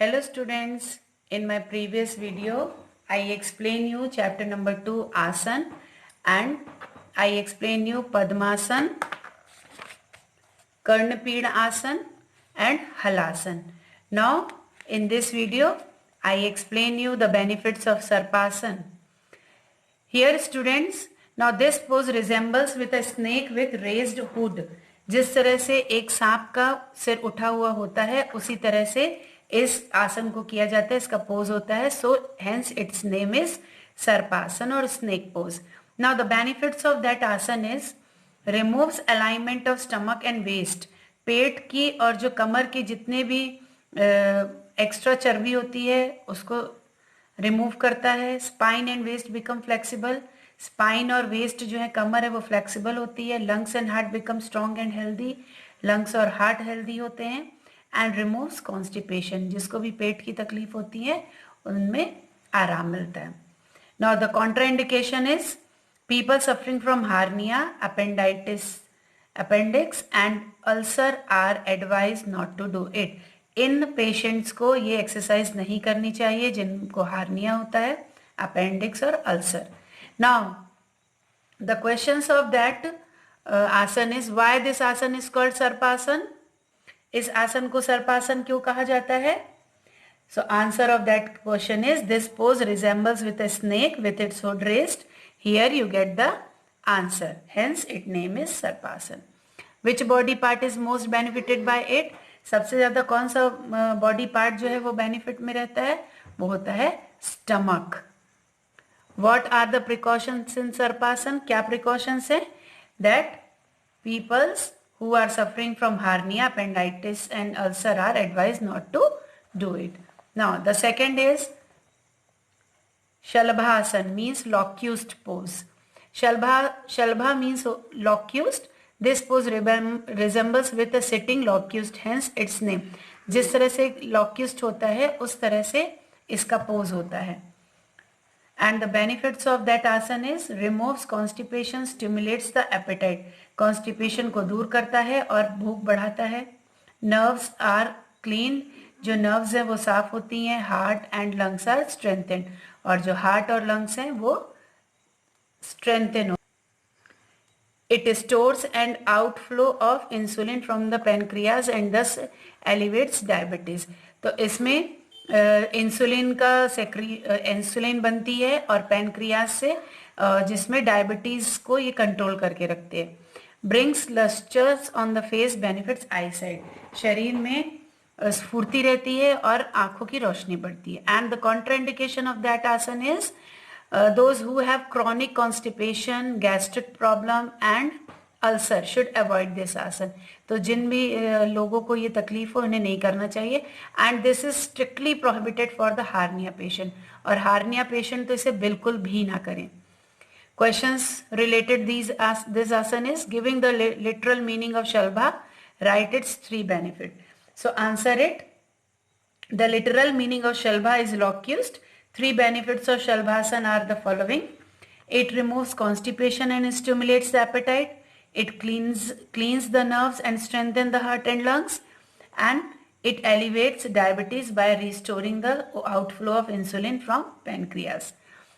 Hello students, in my previous video I explain you chapter number 2 Asan and I explain you Padmasan, Karnapid Asan and Halasan. Now in this video I explain you the benefits of Sarpasan. Here students, now this pose resembles with a snake with raised hood. जिस तरह से एक सांप का सिर उठा हुआ होता है उसी तरह से इस आसन को किया जाता है, इसका पोज होता है. So hence its name is Sarpasana और snake pose. Now the benefits of that asana is removes alignment of stomach and waste. पेट की और जो कमर की जितने भी एक्स्ट्रा चर्बी होती है उसको रिमूव करता है. Spine and waist become flexible. Spine और वेस्ट जो है कमर है वो फ्लेक्सिबल होती है. Lungs and heart become strong and healthy. Lungs और हार्ट हेल्दी होते हैं. एंड रिमूव्स कॉन्स्टिपेशन, जिसको भी पेट की तकलीफ होती है उनमें आराम मिलता है. Now the contraindication is people suffering from hernia, appendicitis, appendix and ulcer are advise not to do it. इन पेशेंट्स को ये एक्सरसाइज नहीं करनी चाहिए जिनको हार्निया होता है, अपेंडिक्स और ulcer. Now the questions of that asana is why this asana is called Sarpasana. इस आसन को सर्पासन क्यों कहा जाता है? So answer of that question is this pose resembles with a snake with its hood raised. Here you get the answer, hence it name is Sarpasana. Which body part is most benefited by it. सबसे ज्यादा कौन सा body part जो है वो benefit में रहता है? वो होता है stomach. What are the precautions in Sarpasana? क्या प्रिकॉशंस है? That peoples who are suffering from hernia, appendicitis and ulcer are advised not to do it. Now the second is Shalbhasan, means locust pose. Shalbha means locust. This pose resembles with a sitting locust, hence its name. जिस तरह से locust होता है उस तरह से इसका pose होता है. And the benefits of that asana is removes constipation, stimulates the appetite. Constipation को दूर करता है और भूख बढ़ाता है. Nerves are clean, जो nerves हैं वो साफ होती हैं. Heart and lungs are strengthened, और जो heart और lungs हैं वो strengthen. It stores and outflow of insulin from the pancreas and thus elevates diabetes. तो इसमें इंसुलिन का इंसुलिन बनती है और पैनक्रियास से, जिसमें डायबिटीज को ये कंट्रोल करके रखते हैं. Brings lusters on the face, benefits eyesight. शरीर में स्फूर्ति रहती है और आंखों की रोशनी बढ़ती है. And the contraindication of that asana is those who have chronic constipation, gastric problem and ulcer should avoid this आसन. तो जिन भी लोगों को ये तकलीफ हो उन्हें नहीं करना चाहिए. And this is strictly prohibited for the hernia patient, और हार्निया पेशेंट तो इसे बिल्कुल भी ना करें. Questions related this asana is giving the literal meaning of Shalbha, write its 3 benefit. So answer it. The literal meaning of Shalbha is locust. 3 benefits of Shalbhasan are the following. It removes constipation and stimulates the appetite. It cleans the nerves and strengthens the heart and lungs. And it elevates diabetes by restoring the outflow of insulin from pancreas.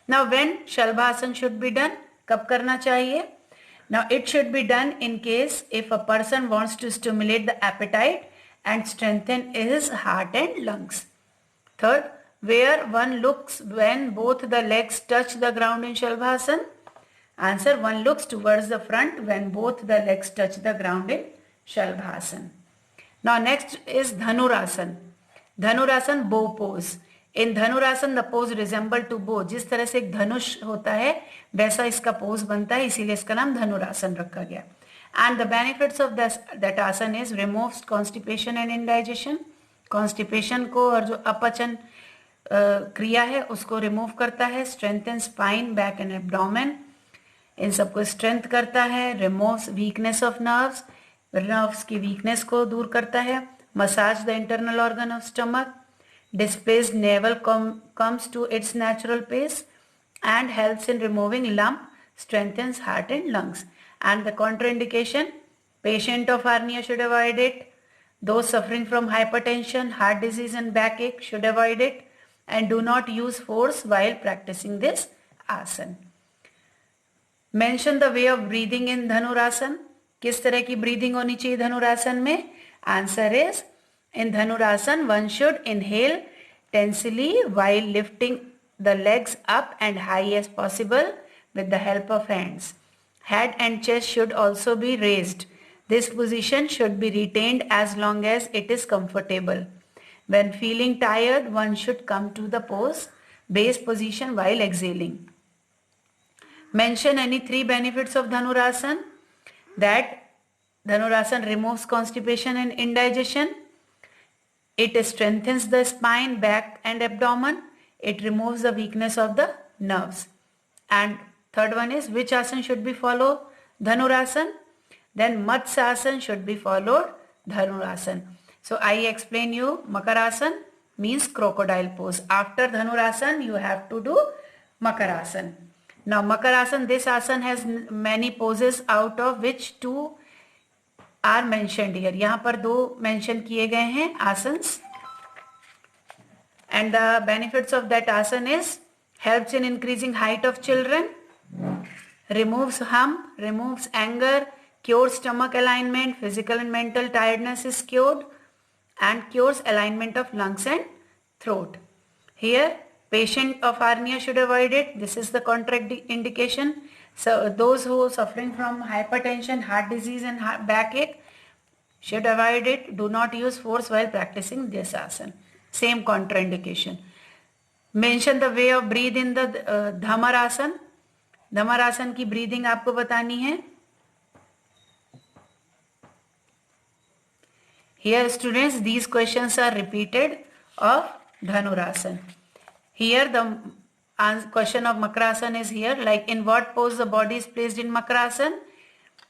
Now when Shalbhasan should be done? कब करना चाहिए? Now it should be done in case if a person wants to stimulate the appetite and strengthen his heart and lungs. Third, where one looks when both the legs touch the ground in Shalbhasan? Answer, one looks towards the front when both the legs touch the ground in Shalbhasan. Now next is Dhanurasan. Dhanurasan, bow pose. In Dhanurasan the pose resemble to bow. जिस तरह से एक धनुष होता है वैसा इसका pose बनता है, इसीलिए इसका नाम धनुरासन रखा गया. And the benefits of that asan is removes constipation and indigestion. Constipation को और जो अपचन क्रिया है उसको रिमूव करता है. Strengthen spine, back and abdomen, इन सबको स्ट्रेंथ करता है. Removes weakness of nerves, nerves की वीकनेस को दूर करता है. Massage the internal organ of stomach. Displaced navel comes to its natural pace and helps in removing lump. Strengthens heart and lungs. And the contraindication, patient of hernia should avoid it. Those suffering from hypertension, heart disease and backache should avoid it and do not use force while practicing this asana. Mention the way of breathing in Dhanurasana. किस तरह की breathing होनी चाहिए धनुरासन में? Answer is, in Dhanurasana one should inhale tensely while lifting the legs up and high as possible with the help of hands. Head and chest should also be raised. This position should be retained as long as it is comfortable. When feeling tired, one should come to the base position while exhaling. Mention any 3 benefits of Dhanurasana. That Dhanurasana removes constipation and indigestion. It strengthens the spine, back and abdomen. It removes the weakness of the nerves. And third one is, which asana should be followed? Dhanurasana. Then Matsyasana should be followed Dhanurasana. So I explain you, Makarasana means crocodile pose. After Dhanurasana you have to do Makarasana. Now Makarasana, this asana has many poses, out of which 2 are mentioned here. यहाँ पर 2 mention किए गए हैं asanas. And the benefits of that asana is, helps in increasing height of children, removes hump, removes anger, cures stomach alignment, physical and mental tiredness is cured, and cures alignment of lungs and throat. Here, patient of hernia should avoid it. This is the contraindication. So those who are suffering from hypertension, heart disease and backache should avoid it. Do not use force while practicing this asana. Same contraindication. Mention the way of breathe in the Dhamarasana. Dhamarasana की breathing आपको बतानी है. Here students, these questions are repeated of Dhanurasana. Here the question of Makarasana is here, like in what pose the body is placed in Makarasana.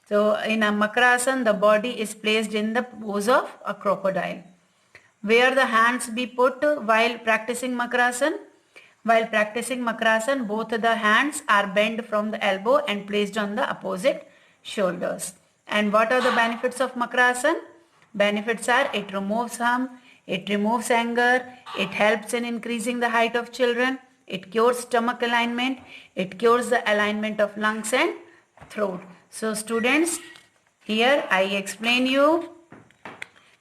So in a Makarasana the body is placed in the pose of a crocodile. Where the hands be put while practicing Makarasana? While practicing Makarasana, both the hands are bent from the elbow and placed on the opposite shoulders. And what are the benefits of Makarasana? Benefits are, it removes harm, it removes anger, it helps in increasing the height of children, it cures stomach alignment, it cures the alignment of lungs and throat. So students, here I explain you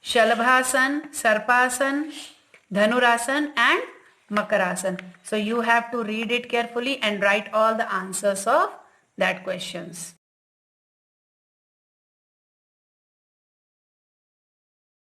Shalabhasana, Sarpasana, Dhanurasana and Makarasana. So you have to read it carefully and write all the answers of that questions.